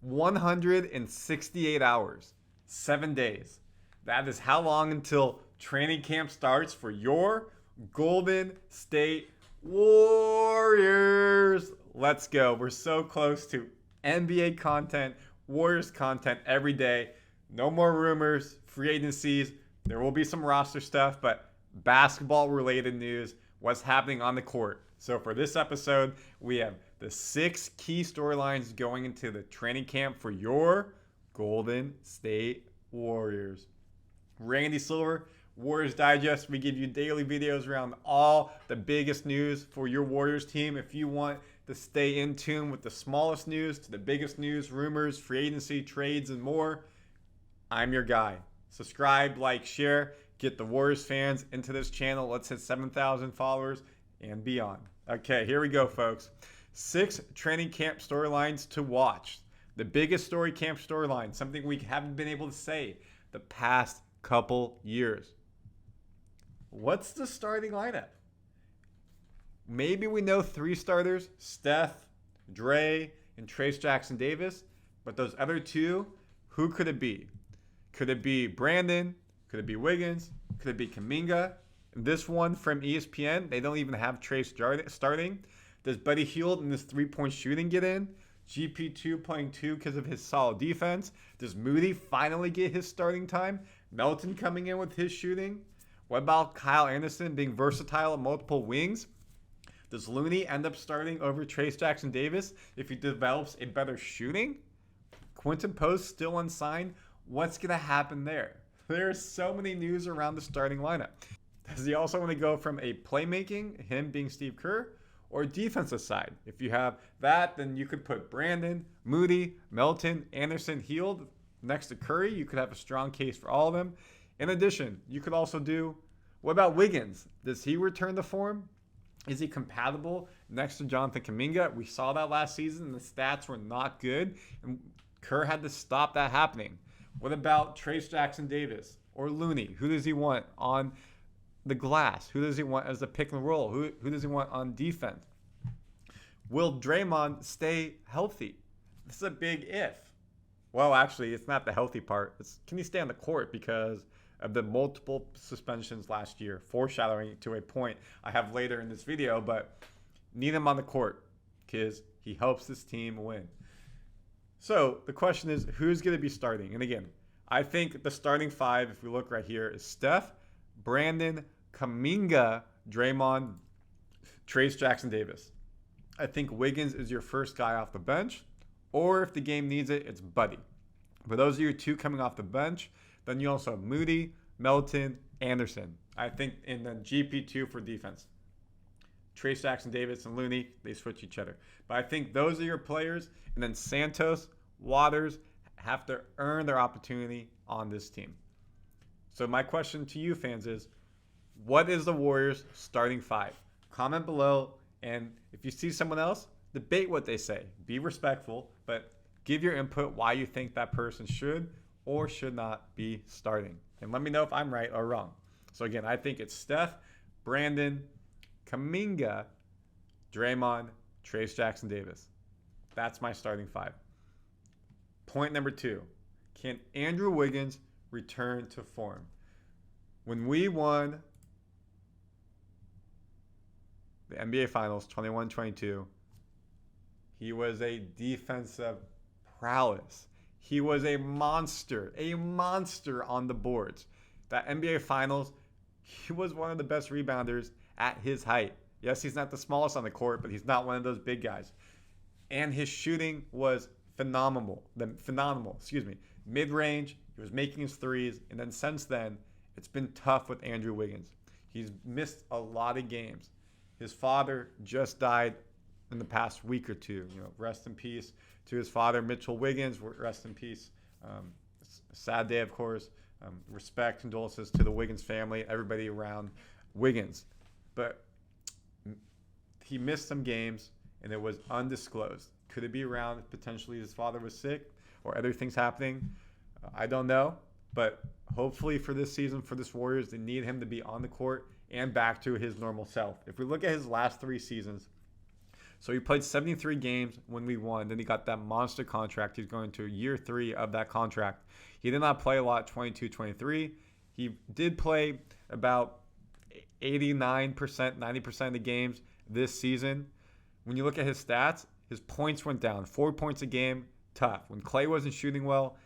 168 hours, 7 days. That is how long until training camp starts for your Golden State Warriors. Let's go. We're so close to NBA content, Warriors content every day. No more rumors, free agencies. There will be some roster stuff, but basketball related news, what's happening on the court. So for this episode, we have the 6 key storylines going into the training camp for your Golden State Warriors. Randy Silver, Warriors Digest. We give you daily videos around all the biggest news for your Warriors team. If you want to stay in tune with the smallest news to the biggest news, rumors, free agency, trades, and more, I'm your guy. Subscribe, like, share, get the Warriors fans into this channel. Let's hit 7,000 followers and beyond. Okay, here we go, folks. 6 training camp storylines to watch. The biggest story camp storyline, something we haven't been able to say the past couple years. What's the starting lineup? Maybe we know 3 starters, Steph, Dre, and Trayce Jackson-Davis, but those other 2, who could it be? Could it be Brandin? Could it be Wiggins? Could it be Kuminga? This one from ESPN, they don't even have Trayce starting. Does Buddy Hield and this 3-point shooting get in? GP2 playing 2 because of his solid defense. Does Moody finally get his starting time? Melton coming in with his shooting? What about Kyle Anderson being versatile at multiple wings? Does Looney end up starting over Trayce Jackson-Davis if he develops a better shooting? Quinten Post still unsigned? What's going to happen there? There's so many news around the starting lineup. Does he also want to go from a playmaking, him being Steve Kerr, or defensive side? If you have that, then you could put Brandin, Moody, Melton, Anderson, Hield next to Curry. You could have a strong case for all of them. In addition, you could also do, what about Wiggins? Does he return to form? Is he compatible next to Jonathan Kuminga? We saw that last season. The stats were not good, and Kerr had to stop that happening. What about Trayce Jackson-Davis or Looney? Who does he want on the glass? Who does he want as the pick and roll? Who does he want on defense? Will Draymond stay healthy? This is a big if. Well, actually, it's not the healthy part. Can he stay on the court because of the multiple suspensions last year, foreshadowing to a point I have later in this video, but need him on the court because he helps this team win. So the question is, who's going to be starting? And again, I think the starting 5, if we look right here, is Steph, Brandin, Kuminga, Draymond, Trayce Jackson-Davis. I think Wiggins is your first guy off the bench, or if the game needs it, it's Buddy. But those are your 2 coming off the bench. Then you also have Moody, Melton, Anderson. I think in the GP2 for defense. Trayce Jackson-Davis and Looney, they switch each other. But I think those are your players. And then Santos, Waters have to earn their opportunity on this team. So my question to you fans is, what is the Warriors starting 5? Comment below. And if you see someone else, debate what they say. Be respectful, but give your input why you think that person should or should not be starting. And let me know if I'm right or wrong. So again, I think it's Steph, Brandin, Kuminga, Draymond, Trayce Jackson-Davis. That's my starting 5. Point number 2. Can Andrew Wiggins return to form? When we won the NBA Finals 21-22, he was a defensive prowess. He was a monster on the boards. That NBA Finals, he was one of the best rebounders at his height. Yes, he's not the smallest on the court, but he's not one of those big guys. And his shooting was phenomenal. Mid-range, he was making his threes, and then since then, it's been tough with Andrew Wiggins. He's missed a lot of games. His father just died in the past week or 2. Rest in peace to his father, Mitchell Wiggins. Rest in peace. Sad day, of course. Respect, condolences to the Wiggins family, everybody around Wiggins. But he missed some games, and it was undisclosed. Could it be around potentially his father was sick or other things happening? I don't know. But hopefully for this season, for this Warriors, they need him to be on the court and back to his normal self. If we look at his last 3 seasons, So he played 73 games when we won. Then he got that monster contract. He's going to year 3 of that contract. He did not play a lot 22-23. He did play about 89%, 90% of the games this season. When you look at his stats, his points went down. 4 points a game, tough. When Clay wasn't shooting well,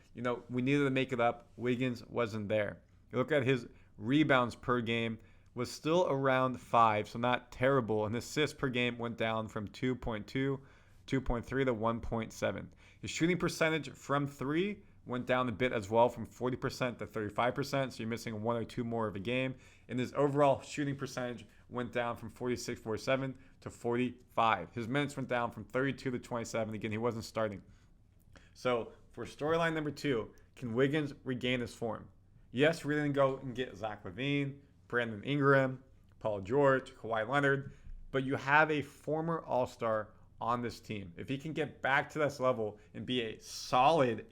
we needed to make it up. Wiggins wasn't there. You look at his rebounds per game, was still around 5, so not terrible. And assists per game went down from 2.2, 2.3 to 1.7. His shooting percentage from 3 went down a bit as well, from 40% to 35%, so you're missing 1 or 2 more of a game. And his overall shooting percentage went down from 46-47 to 45. His minutes went down from 32 to 27. Again, he wasn't starting. So for storyline number 2, can Wiggins regain his form? Yes, we didn't go and get Zach LaVine, Brandon Ingram, Paul George, Kawhi Leonard, but you have a former All-Star on this team. If he can get back to this level and be a solid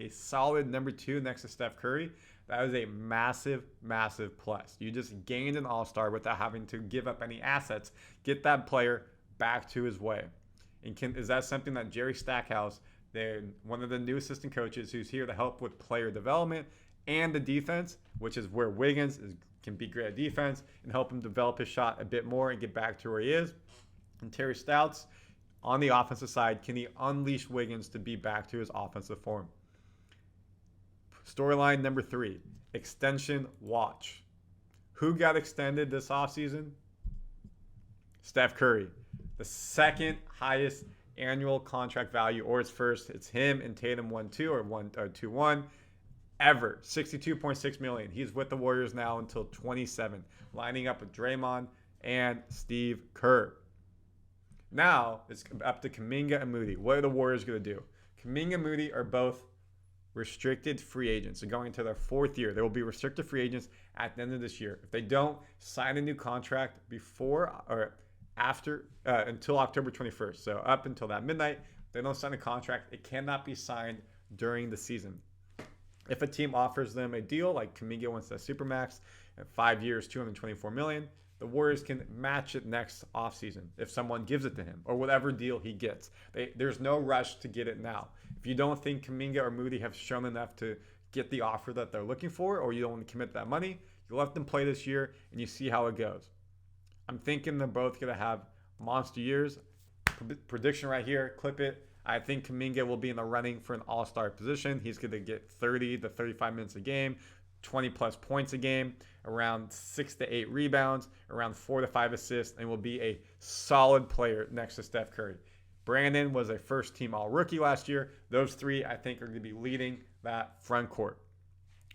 number 2 next to Steph Curry, that is a massive, massive plus. You just gained an All-Star without having to give up any assets. Get that player back to his way. And is that something that Jerry Stackhouse, one of the new assistant coaches who's here to help with player development and the defense, which is where Wiggins can be great at defense and help him develop his shot a bit more and get back to where he is. And Terry Stotts, on the offensive side, can he unleash Wiggins to be back to his offensive form? Storyline number 3, extension watch. Who got extended this offseason? Steph Curry. The second highest annual contract value, or it's first. It's him and Tatum 1-2 or 2-1 ever. $62.6 million. He's with the Warriors now until 27, lining up with Draymond and Steve Kerr. Now it's up to Kuminga and Moody. What are the Warriors going to do? Kuminga and Moody are both restricted free agents. They're going into their 4th year. They will be restricted free agents at the end of this year. If they don't sign a new contract before or after until October 21st, so up until that midnight, they don't sign a contract. It cannot be signed during the season. If a team offers them a deal like Kuminga wants that Supermax at 5 years, $224 million, the Warriors can match it next offseason if someone gives it to him or whatever deal he gets. There's no rush to get it now. If you don't think Kuminga or Moody have shown enough to get the offer that they're looking for, or you don't want to commit that money, you let them play this year and you see how it goes. I'm thinking they're both going to have monster years. Prediction right here, clip it. I think Kuminga will be in the running for an all-star position. He's going to get 30 to 35 minutes a game, 20-plus points a game, around 6 to 8 rebounds, around 4 to 5 assists, and will be a solid player next to Steph Curry. Brandon was a first-team all-rookie last year. Those 3, I think, are going to be leading that front court.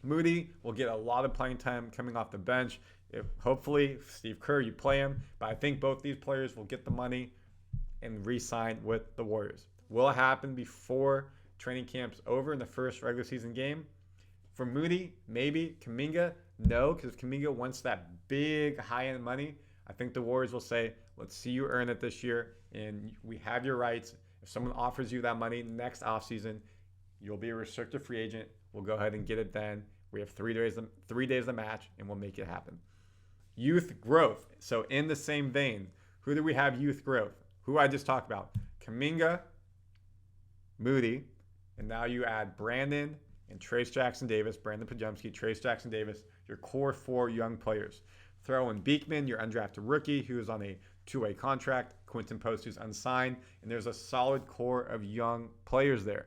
Moody will get a lot of playing time coming off the bench. Hopefully, Steve Kerr, you play him. But I think both these players will get the money and re-sign with the Warriors. Will it happen before training camp's over in the first regular season game? For Moody, maybe. Kuminga, no, because if Kuminga wants that big high-end money, I think the Warriors will say, let's see you earn it this year, and we have your rights. If someone offers you that money next offseason, you'll be a restricted free agent. We'll go ahead and get it then. We have 3 days to match, and we'll make it happen. Youth growth. So in the same vein, who do we have youth growth? Who I just talked about? Kuminga, Moody, and now you add Brandon and Trayce Jackson-Davis, Brandin Podziemski, Trayce Jackson-Davis, your core 4 young players. Throw in Beekman, your undrafted rookie, who is on a 2-way contract, Quinten Post, who's unsigned, and there's a solid core of young players there.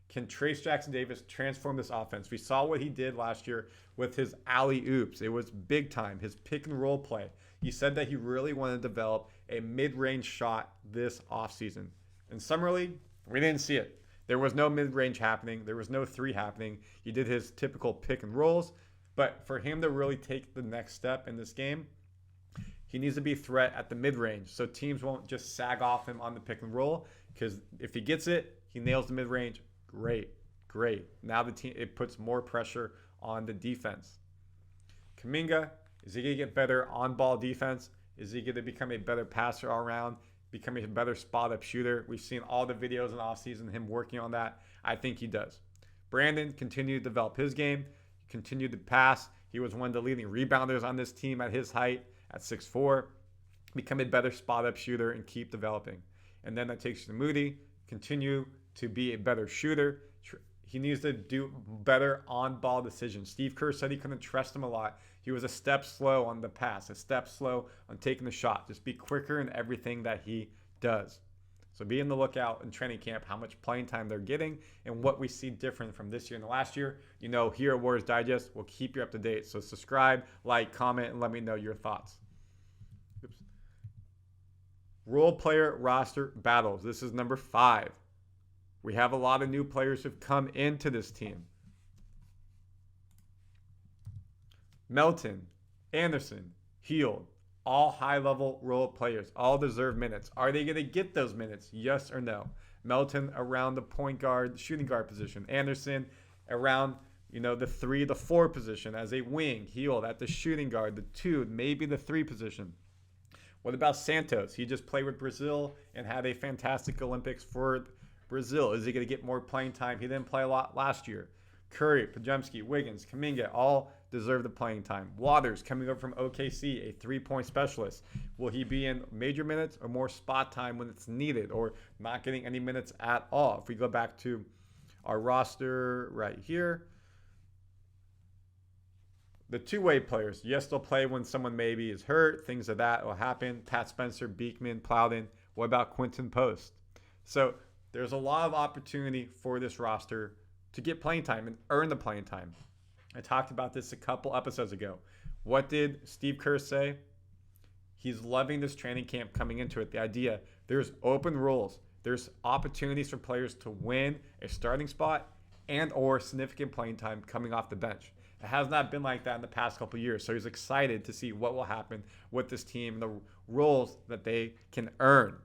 Can Trayce Jackson-Davis transform this offense? We saw what he did last year with his alley-oops. It was big time, his pick-and-roll play. He said that he really wanted to develop a mid-range shot this offseason. In Summer League, we didn't see it. There was no mid-range happening. There was no 3 happening. He did his typical pick and rolls. But for him to really take the next step in this game, he needs to be a threat at the mid-range. So teams won't just sag off him on the pick and roll. Because if he gets it, he nails the mid-range. Great. Now the team, it puts more pressure on the defense. Kuminga, is he going to get better on-ball defense? Is he going to become a better passer all around? Become a better spot-up shooter? We've seen all the videos in the offseason, him working on that. I think he does. Brandon continued to develop his game, continued to pass. He was one of the leading rebounders on this team at his height, at 6'4". Become a better spot-up shooter and keep developing. And then that takes you to Moody. Continue to be a better shooter. He needs to do better on-ball decisions. Steve Kerr said he couldn't trust him a lot. He was a step slow on the pass, a step slow on taking the shot. Just be quicker in everything that he does. So be on the lookout in training camp how much playing time they're getting and what we see different from this year and the last year. You know, here at Warriors Digest, we'll keep you up to date. So subscribe, like, comment, and let me know your thoughts. Oops. Role player roster battles. This is number 5. We have a lot of new players who've come into this team. Melton, Anderson, Hield, all high-level role players, all deserve minutes. Are they going to get those minutes? Yes or no? Melton around the point guard, shooting guard position. Anderson around, the 3, the 4 position as a wing. Hield at the shooting guard, the 2, maybe the 3 position. What about Santos? He just played with Brazil and had a fantastic Olympics for Brazil. Is he going to get more playing time? He didn't play a lot last year. Curry, Podziemski, Wiggins, Kuminga, all deserve the playing time. Waters coming over from OKC, a 3-point specialist. Will he be in major minutes or more spot time when it's needed, or not getting any minutes at all? If we go back to our roster right here, the two-way players, yes, they'll play when someone maybe is hurt. Things of that will happen. Pat Spencer, Beekman, Plowden. What about Quinten Post? So there's a lot of opportunity for this roster to get playing time and earn the playing time. I talked about this a couple episodes ago. What did Steve Kerr say? He's loving this training camp coming into it. The idea, there's open rules. There's opportunities for players to win a starting spot and or significant playing time coming off the bench. It has not been like that in the past couple of years. So he's excited to see what will happen with this team and the roles that they can earn.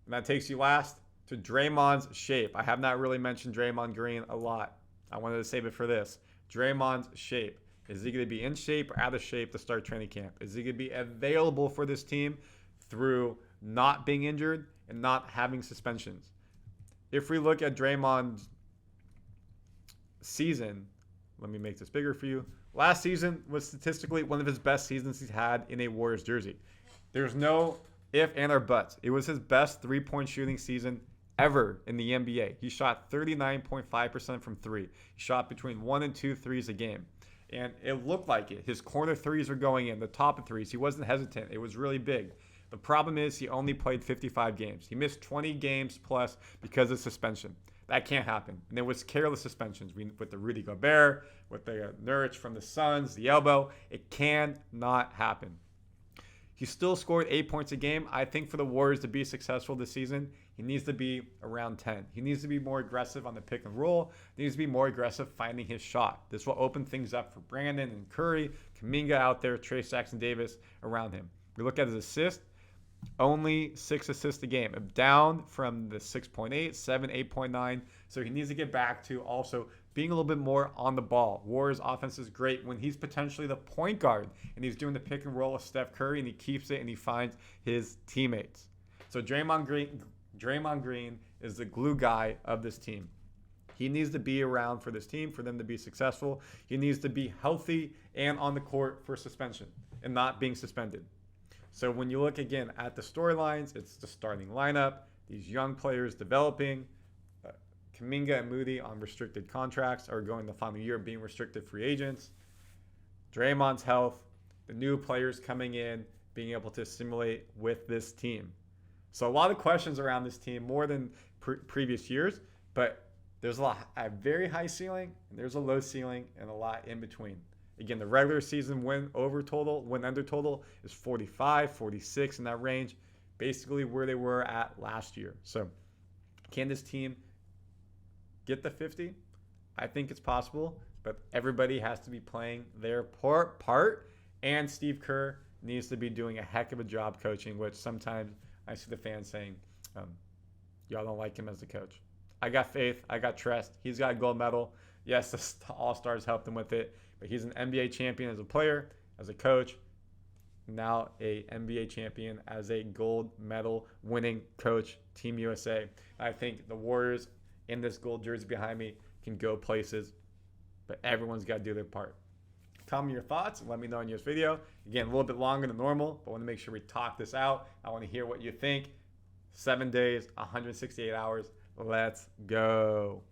And that takes you last to Draymond's shape. I have not really mentioned Draymond Green a lot. I wanted to save it for this. Draymond's shape. Is he going to be in shape or out of shape to start training camp? Is he going to be available for this team through not being injured and not having suspensions? If we look at Draymond's season, let me make this bigger for you. Last season was statistically one of his best seasons he's had in a Warriors jersey. There's no if and or buts. It was his best three-point shooting season ever in the NBA. He shot 39.5% from 3. He shot between 1 and 2 threes a game. And it looked like it. His corner threes were going in, the top of threes. He wasn't hesitant. It was really big. The problem is he only played 55 games. He missed 20 games plus because of suspension. That can't happen. And there was careless suspensions with the Rudy Gobert, with the Nurkic from the Suns, the elbow. It cannot happen. He still scored 8 points a game. I think for the Warriors to be successful this season, he needs to be around 10. He needs to be more aggressive on the pick and roll. He needs to be more aggressive finding his shot. This will open things up for Brandin and Curry, Kuminga out there, Trayce Jackson-Davis around him. We look at his assists, only 6 assists a game, down from the 6.8, 7, 8.9. So he needs to get back to also being a little bit more on the ball. Warriors offense is great when he's potentially the point guard and he's doing the pick and roll with Steph Curry and he keeps it and he finds his teammates. So Draymond Green is the glue guy of this team. He needs to be around for this team for them to be successful. He needs to be healthy and on the court for suspension and not being suspended. So when you look again at the storylines, it's the starting lineup, these young players developing. Kuminga and Moody on restricted contracts are going the final year being restricted free agents. Draymond's health, the new players coming in, being able to assimilate with this team. So a lot of questions around this team, more than previous years, but there's a very high ceiling, and there's a low ceiling, and a lot in between. Again, the regular season win under total is 45, 46 in that range, basically where they were at last year. So can this team get the 50? I think it's possible, but everybody has to be playing their part, and Steve Kerr needs to be doing a heck of a job coaching, which sometimes I see the fans saying, y'all don't like him as a coach. I got faith. I got trust. He's got a gold medal. Yes, the All-Stars helped him with it, but he's an NBA champion as a player, as a coach, now a NBA champion as a gold medal winning coach, Team USA. I think the Warriors in this gold jersey behind me can go places, but everyone's got to do their part. Comment your thoughts and let me know in this video. Again, a little bit longer than normal, but I want to make sure we talk this out. I want to hear what you think. 7 days, 168 hours. Let's go.